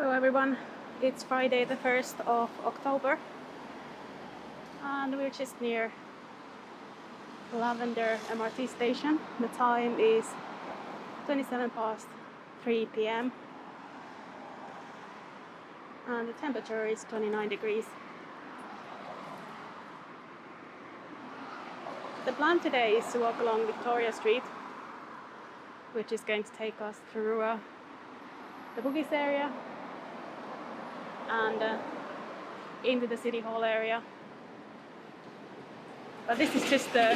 Hello everyone, it's Friday the 1st of October and we're just near Lavender MRT station. The time is 27 past 3 p.m. and the temperature is 29 degrees. The plan today is to walk along Victoria Street, which is going to take us through the Bugis area and into the City Hall area. But this is just a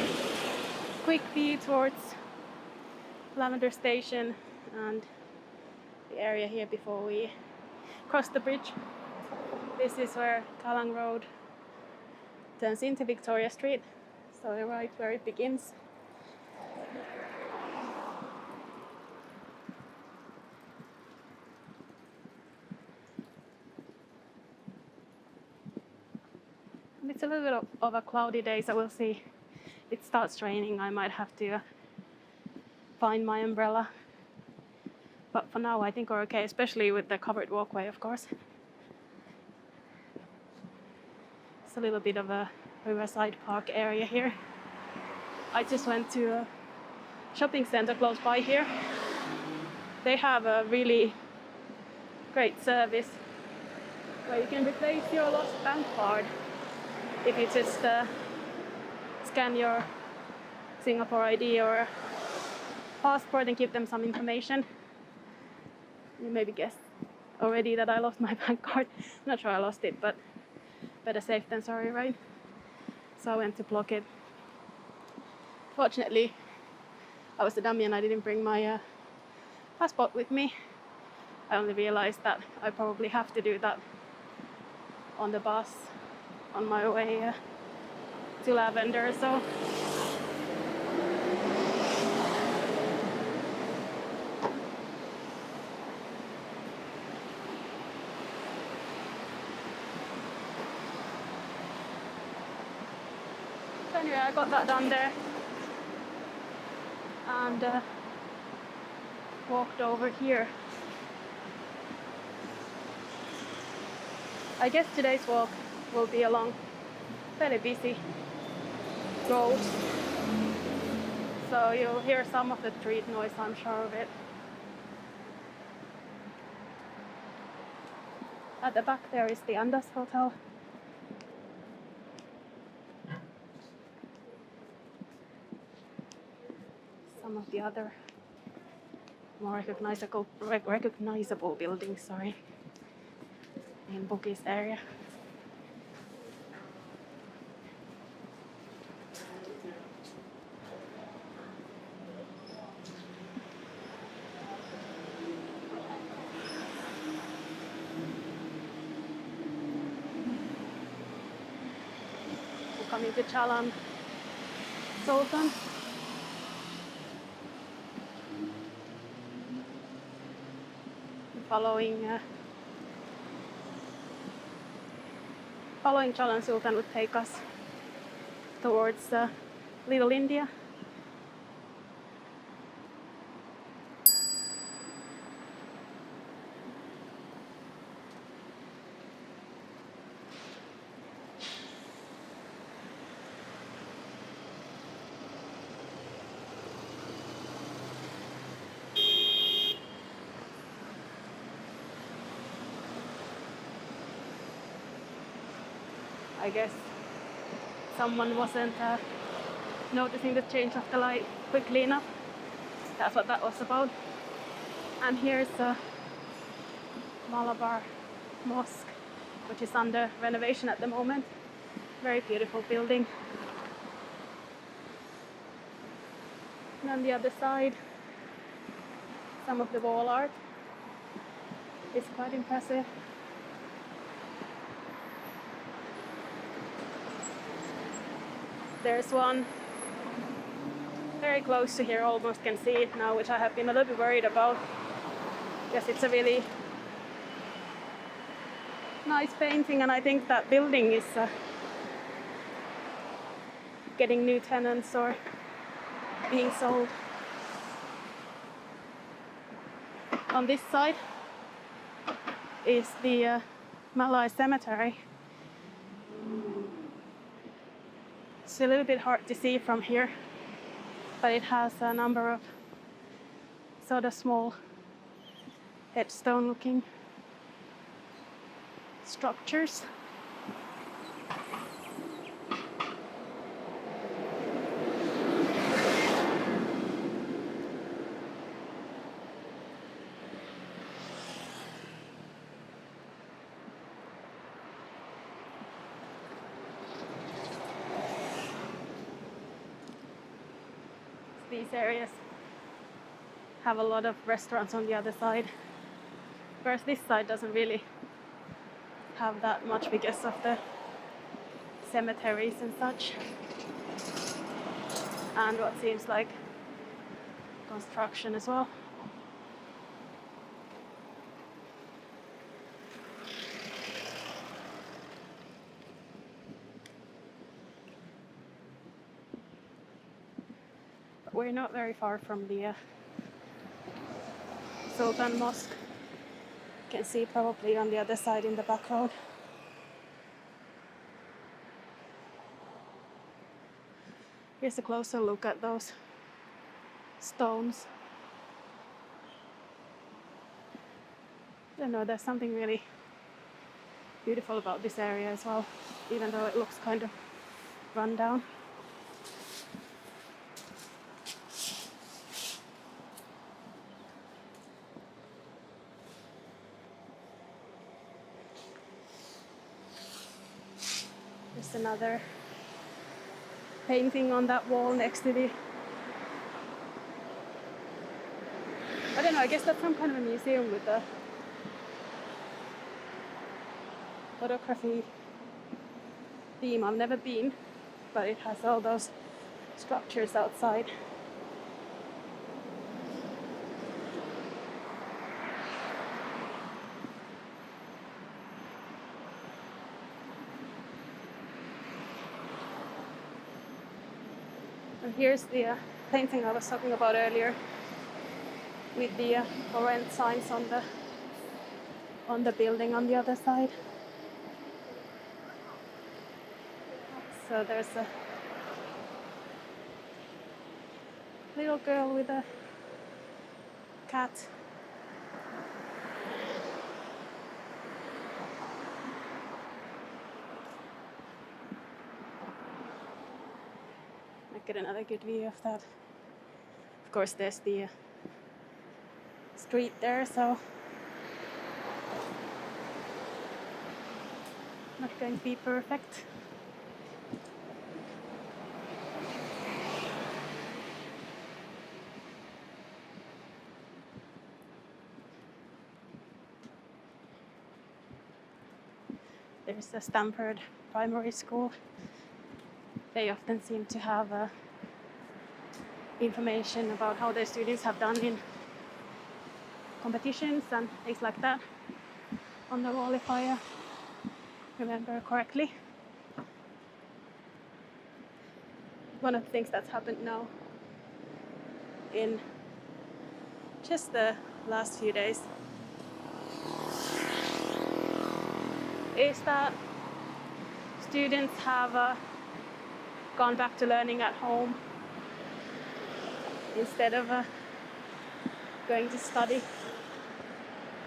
quick view towards Lavender Station and the area here before we cross the bridge. This is where Kallang Road turns into Victoria Street, so right where it begins. It's a little bit of a cloudy day, so we'll see. If it starts raining, I might have to find my umbrella. But for now, I think we're okay, especially with the covered walkway, of course. It's a little bit of a riverside park area here. I just went to a shopping center close by here. They have a really great service where you can replace your lost bank card if you just scan your Singapore ID or passport and give them some information. You maybe guessed already that I lost my bank card. I'm not sure I lost it, but better safe than sorry, right? So I went to block it. Fortunately, I was a dummy and I didn't bring my passport with me. I only realized that I probably have to do that on the bus on my way to Lavender, so anyway, I got that done there and walked over here. I guess today's walk will be along fairly busy roads, so you'll hear some of the street noise, I'm sure of it. At the back there is the Andas Hotel. Some of the other more recognizable buildings, sorry, in Bugis area. We're coming to Kallang Sultan. Following Kallang Sultan would take us towards Little India. I guess someone wasn't noticing the change of the light quickly enough. That's what that was about. And here's the Malabar Mosque, which is under renovation at the moment. Very beautiful building. And on the other side, some of the wall art is quite impressive. There's one very close to here, almost can see it now, which I have been a little bit worried about, because it's a really nice painting, and I think that building is getting new tenants or being sold. On this side, is the Malay Cemetery. It's a little bit hard to see from here, but it has a number of sort of small headstone looking structures. These areas have a lot of restaurants on the other side, whereas this side doesn't really have that much because of the cemeteries and such, and what seems like construction as well. But we're not very far from the Sultan Mosque. You can see probably on the other side in the back road. Here's a closer look at those stones. I don't know, there's something really beautiful about this area as well, even though it looks kind of run down. There's another painting on that wall next to the... I don't know, I guess that's some kind of a museum with a photography theme. I've never been, but it has all those structures outside. And here's the painting I was talking about earlier, with the for rent signs on the building on the other side. So there's a little girl with a cat. Might get another good view of that. Of course, there's the street there, so not going to be perfect. There's a Stamford primary school. They often seem to have information about how their students have done in competitions and things like that on the wall, if I remember correctly. One of the things that's happened now in just the last few days is that students have gone back to learning at home instead of going to study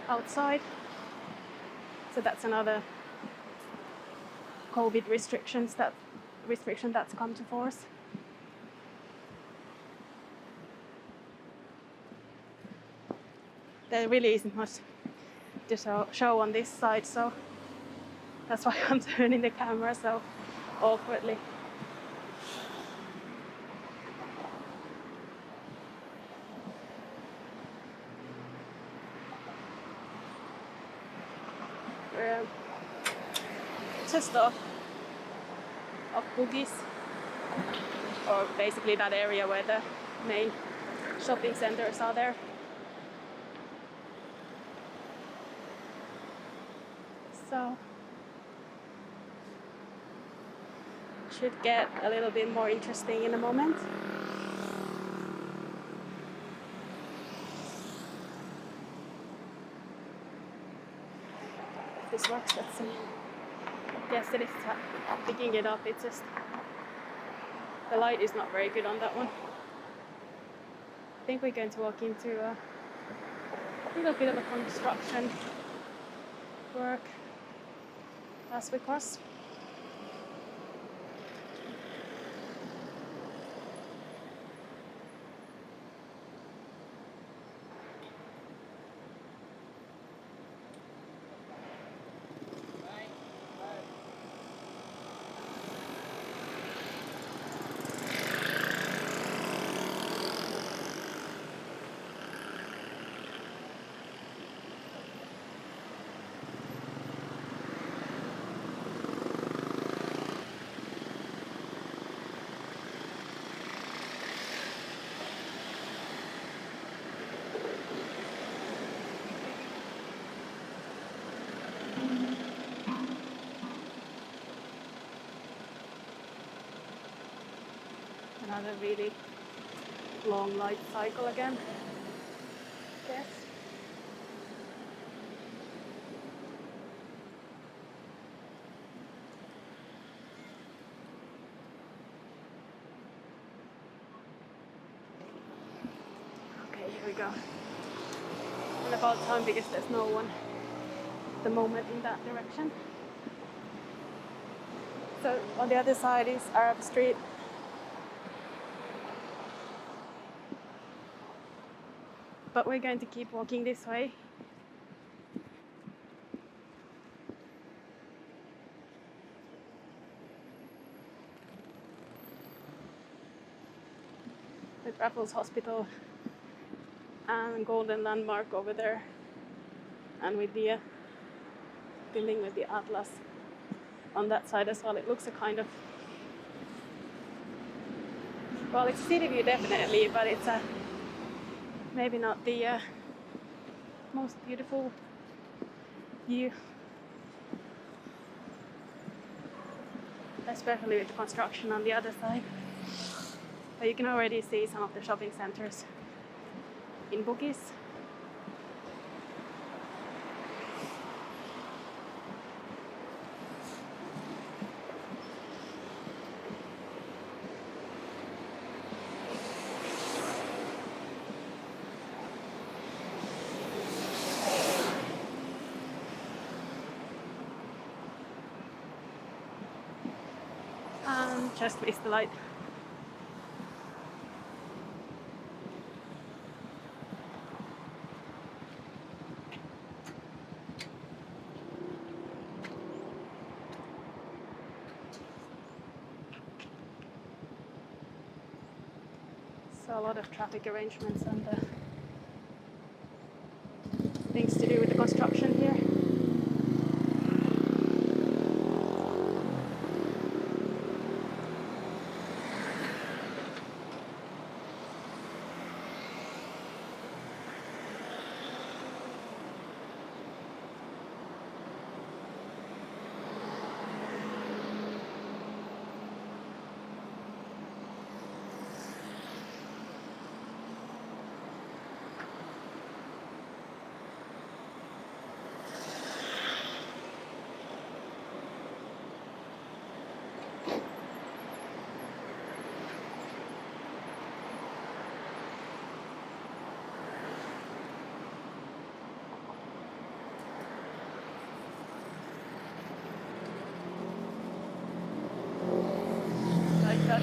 outside. So that's another COVID restriction that's come to force. There really isn't much to show on this side, so that's why I'm turning the camera so awkwardly. We're just off Bugis, or basically that area where the main shopping centers are there. So should get a little bit more interesting in a moment. this works. Let's see. Yes, it is picking it up. It's just the light is not very good on that one. I think we're going to walk into a little bit of a construction work as we cross. Another really long light cycle again. Yes. Okay, here we go. And about time because there's no one at the moment in that direction. So on the other side is Arab Street. But we're going to keep walking this way. With Raffles Hospital and Golden Landmark over there. And with the building with the Atlas on that side as well. It looks a kind of... Well, it's city view definitely, but it's a... maybe not the most beautiful view, especially with the construction on the other side. But you can already see some of the shopping centers in Bugis. Just missed the light. So a lot of traffic arrangements and things to do with the construction here.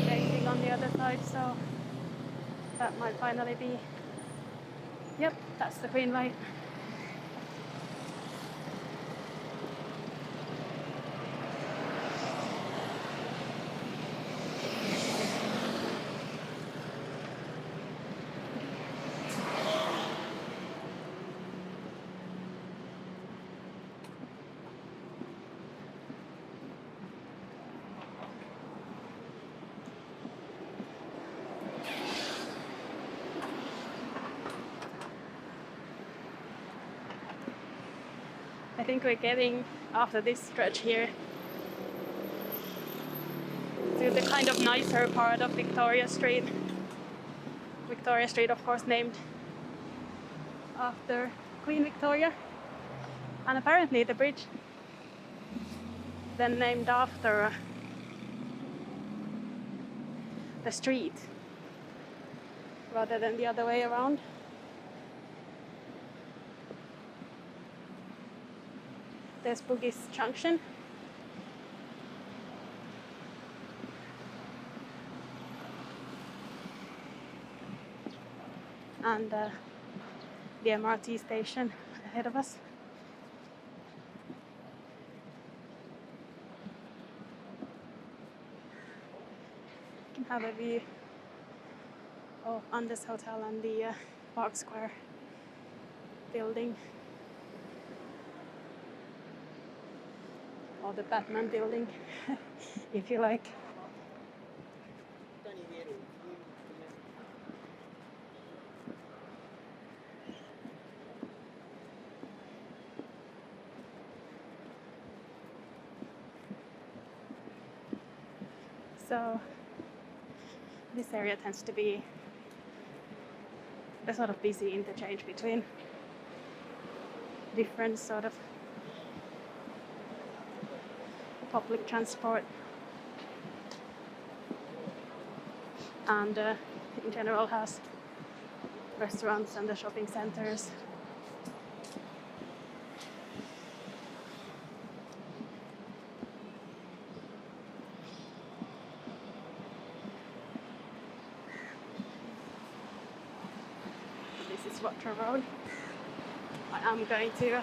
Changing on the other side, so that might finally be... Yep, that's the green light. I think we're getting, after this stretch here, to the kind of nicer part of Victoria Street. Victoria Street, of course, named after Queen Victoria. And apparently the bridge then named after the street rather than the other way around. There's Bugis Junction. And the MRT station ahead of us. You can have a view of Andes Hotel and the Park Square building. Or the Batman building, if you like. So this area tends to be a sort of busy interchange between different sort of public transport and in general has restaurants and the shopping centers. This is Water Road. I am going to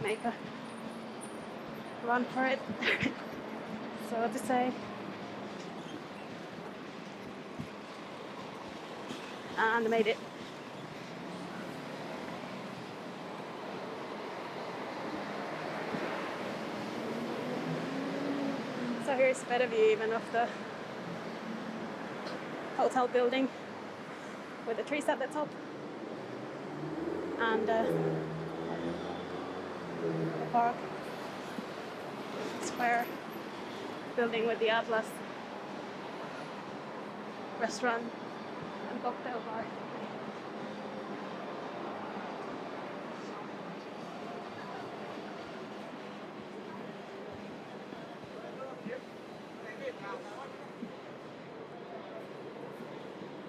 make a run for it, so to say. And made it. So here's a better view even of the hotel building with the trees at the top. And the park square building with the Atlas restaurant and cocktail bar.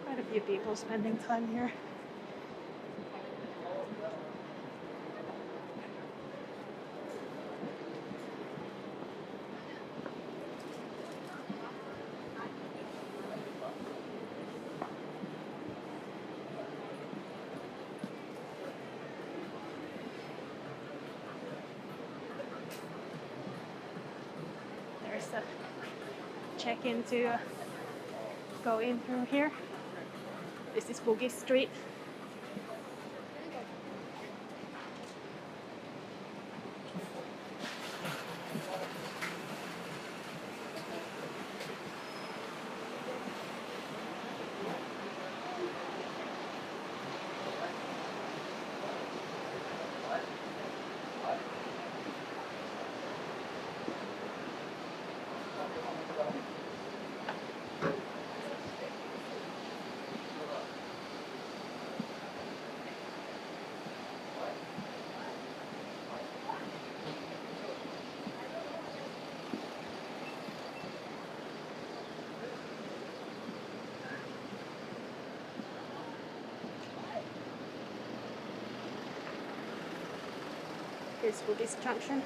Quite a few people spending time here. There's a check-in to go in through here. This is Bugis Street. Here's Bugis Junction,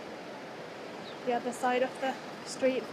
the other side of the street.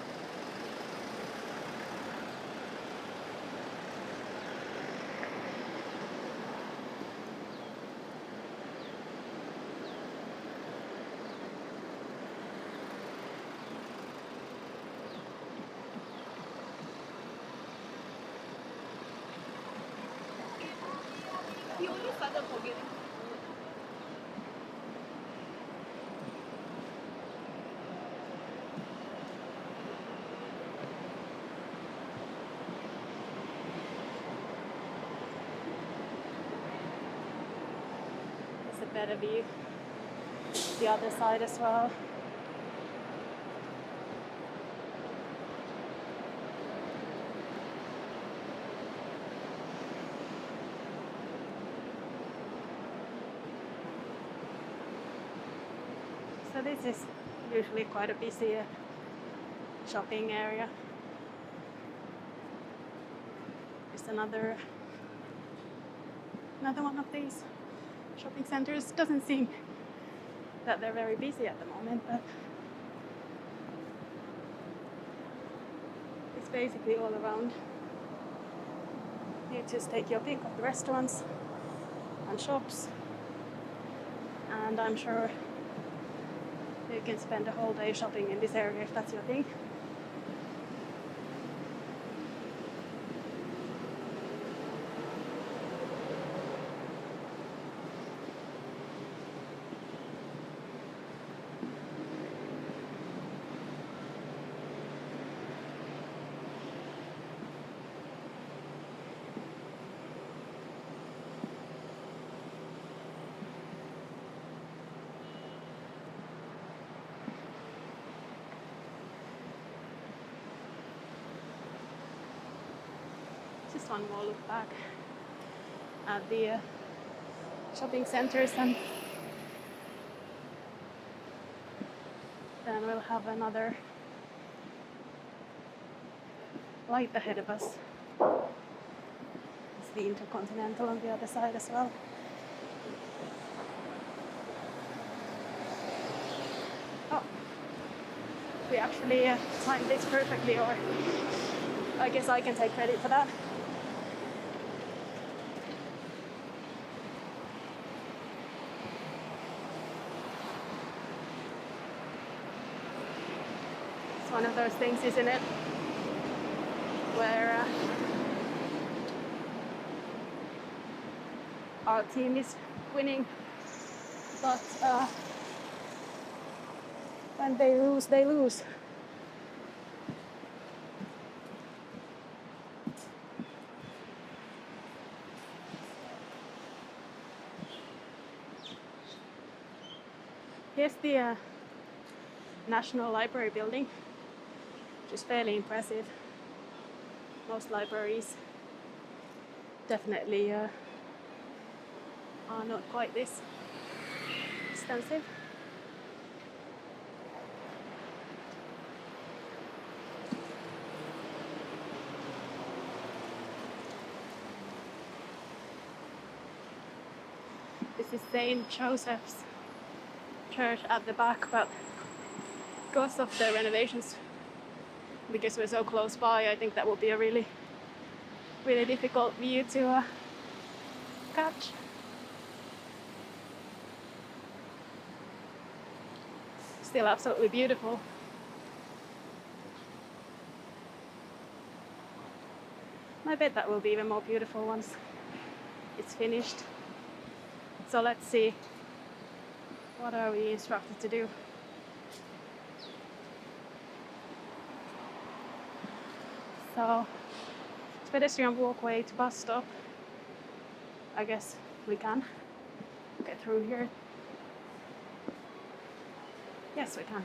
Better view the other side as well. So this is Usually quite a busy shopping area. Just another one of these shopping centers. Doesn't seem that they're very busy at the moment, but it's basically all around. You just take your pick of the restaurants and shops, and I'm sure you can spend a whole day shopping in this area if that's your thing. Just one more look back at the shopping centers, and then we'll have another light ahead of us. It's the Intercontinental on the other side as well. Oh, we actually timed this perfectly, or I guess I can take credit for that. It's one of those things, isn't it, where our team is winning, but when they lose, they lose. Here's the National Library building, which is fairly impressive. Most libraries definitely are not quite this extensive. This is St. Joseph's Church at the back, but because of the renovations, because we're so close by, I think that will be a really difficult view to catch. Still absolutely beautiful. I bet that will be even more beautiful once it's finished. So let's see, what are we instructed to do? So, it's pedestrian walkway to bus stop. I guess we can get through here. Yes, we can.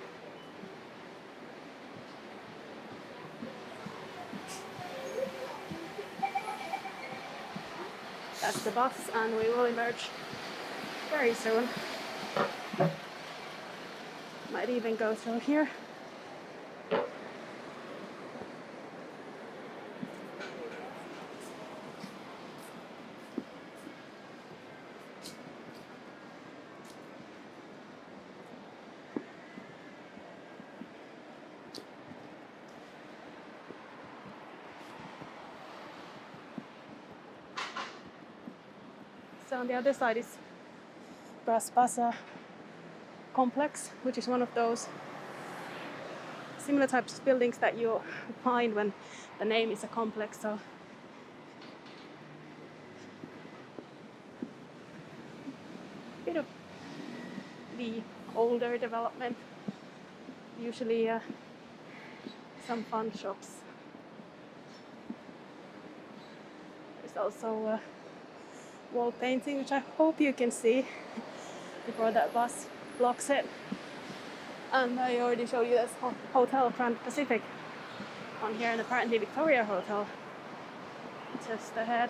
That's the bus, and we will emerge very soon. Might even go through here. So on the other side is Bras Basah complex, which is one of those similar types of buildings that you find when the name is a complex. So a bit of the older development, usually some fun shops. There's also wall painting, which I hope you can see before that bus blocks it. And I already showed you this Hotel Grand Pacific on here, and apparently Victoria Hotel just ahead.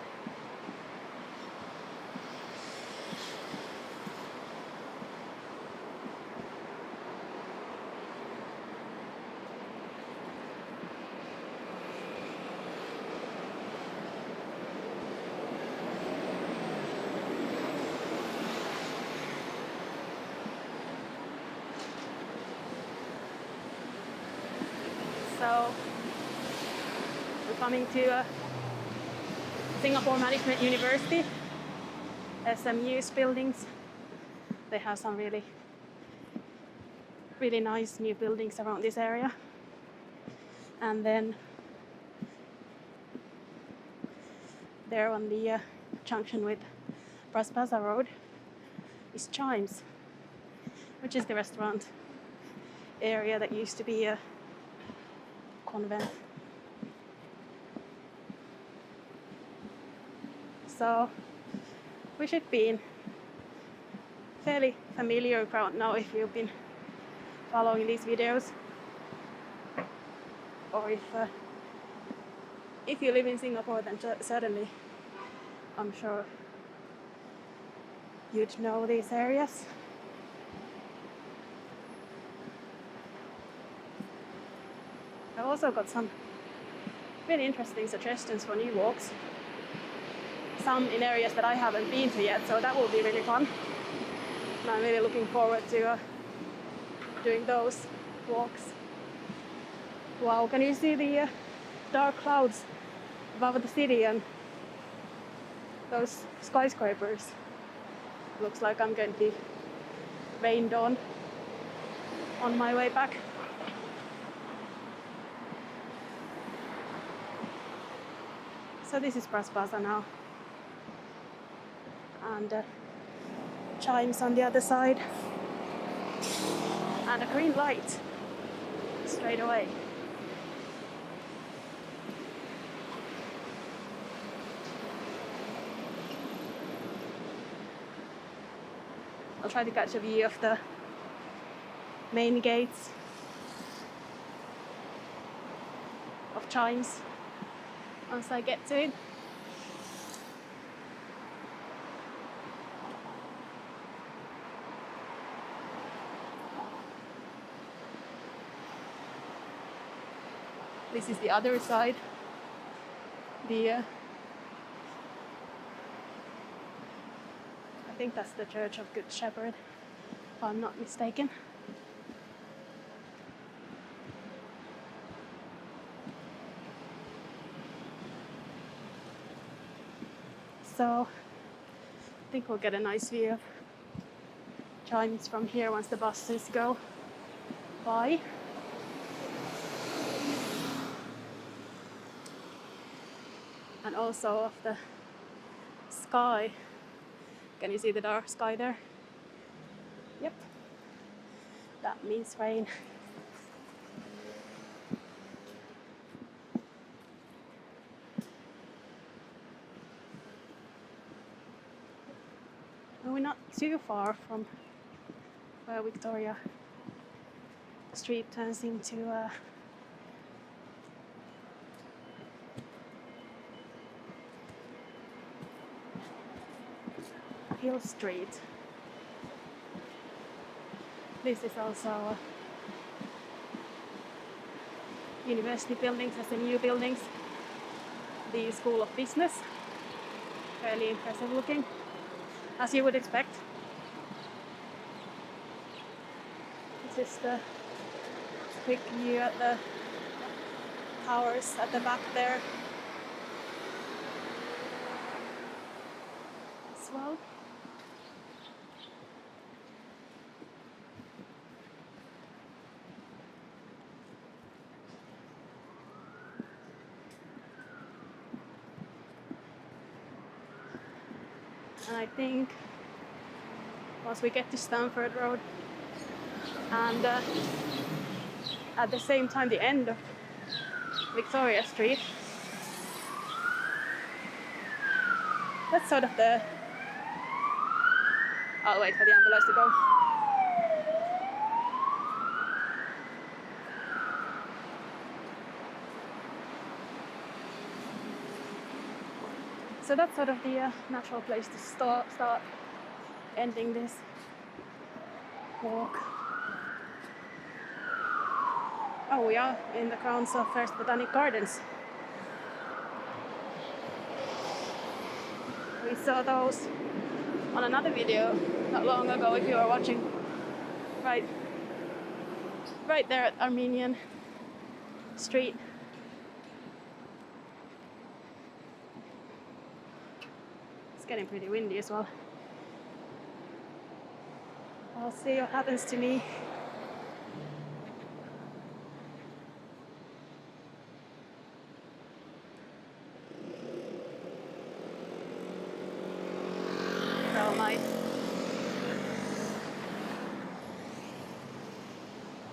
So we're coming to Singapore Management University, SMU's buildings. They have some really nice new buildings around this area. And then there on the junction with Bras Basah Road is Chijmes, which is the restaurant area that used to be a convent. So we should be in fairly familiar ground now if you've been following these videos, or if you live in Singapore, then certainly I'm sure you'd know these areas. I've also got some really interesting suggestions for new walks, some in areas that I haven't been to yet, so that will be really fun. And I'm really looking forward to doing those walks. Wow, can you see the dark clouds above the city and those skyscrapers? Looks like I'm going to be rained on my way back. So this is Bras Basah now, and Chijmes on the other side, and a green light straight away. I'll try to catch a view of the main gates of Chijmes once I get to it. This is the other side. I think that's the Church of Good Shepherd, if I'm not mistaken. So I think we'll get a nice view of Chijmes from here once the buses go by. And also of the sky. Can you see the dark sky there? Yep. That means rain. And we're not too far from where Victoria Street turns into Hill Street. This is also university buildings, SMU buildings, the School of Business. Fairly impressive looking, as you would expect. This is the quick view at the towers at the back there as well. And I think once we get to Stamford Road and at the same time the end of Victoria Street, that's sort of the... I'll wait for the ambulance to go. So that's sort of the natural place to start ending this walk. Oh, we are in the grounds of First Botanic Gardens. We saw those on another video not long ago, if you were watching. Right there at Armenian street. It's getting pretty windy as well. I'll see what happens to me. Oh my.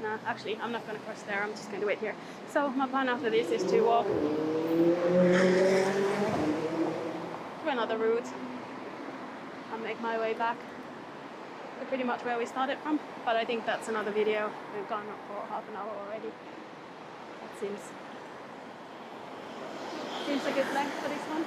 No, actually, I'm not going to cross there. I'm just going to wait here. So my plan after this is to walk through another route and make my way back to pretty much where we started from. But I think that's another video. We've gone for half an hour already. That seems a good length for this one.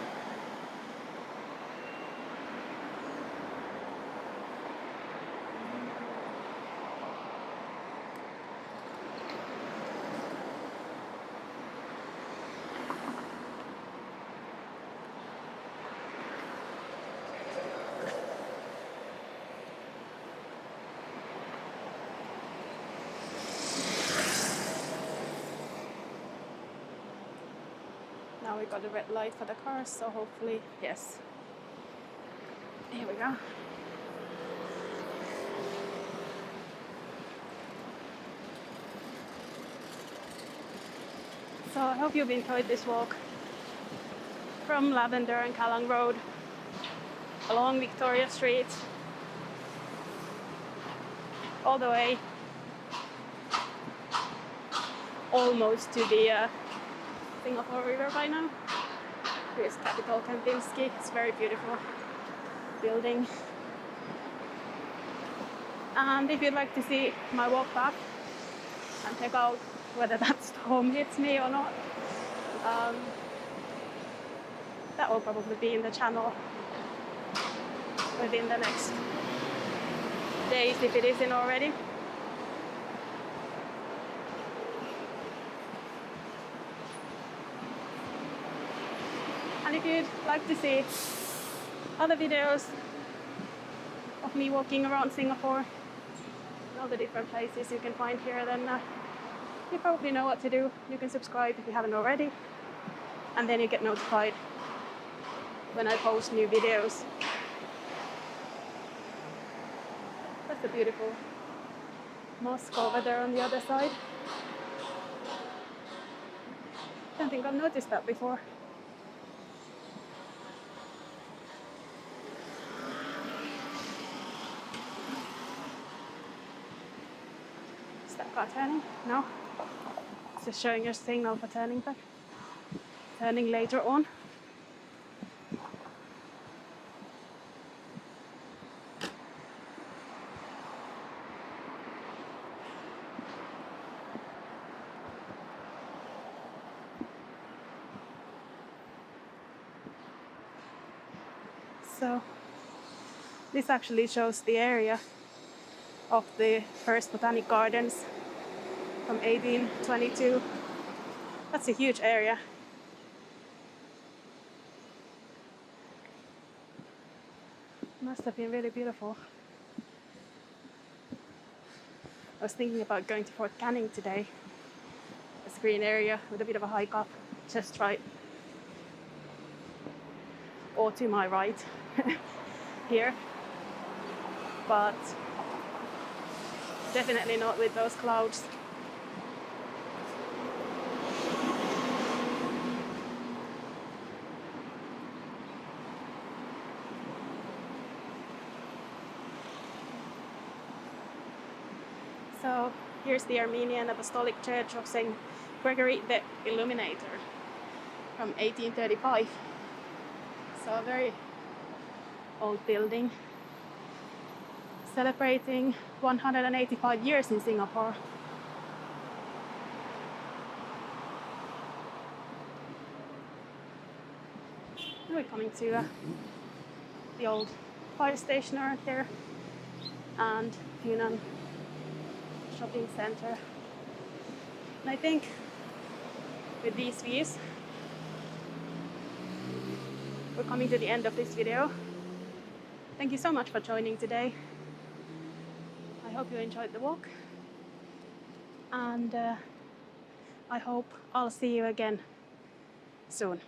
Now we got a red light for the cars, so hopefully, yes. Here we go. So I hope you've enjoyed this walk from Lavender and Kallang Road along Victoria Street all the way almost to the Singapore River by now. Here's Capitol Kempinski. It's a very beautiful building. And if you'd like to see my walk back and check out whether that storm hits me or not, that will probably be in the channel within the next days if it isn't already. And if you'd like to see other videos of me walking around Singapore and all the different places you can find here, then you probably know what to do. You can subscribe if you haven't already, and then you get notified when I post new videos. That's a beautiful mosque over there on the other side. I don't think I've noticed that before. Is that car turning? No. It's just showing a signal for turning back. Turning later on. So this actually shows the area of the first botanic gardens from 1822. That's a huge area. Must have been really beautiful. I was thinking about going to Fort Canning today. It's a green area with a bit of a hike up, just right, or to my right here, but definitely not with those clouds. So here's the Armenian Apostolic Church of St. Gregory the Illuminator from 1835. So a very old building, celebrating 185 years in Singapore. We're coming to the old fire station right there and Yunnan shopping center. And I think with these views, we're coming to the end of this video. Thank you so much for joining today. I hope you enjoyed the walk, and I hope I'll see you again soon.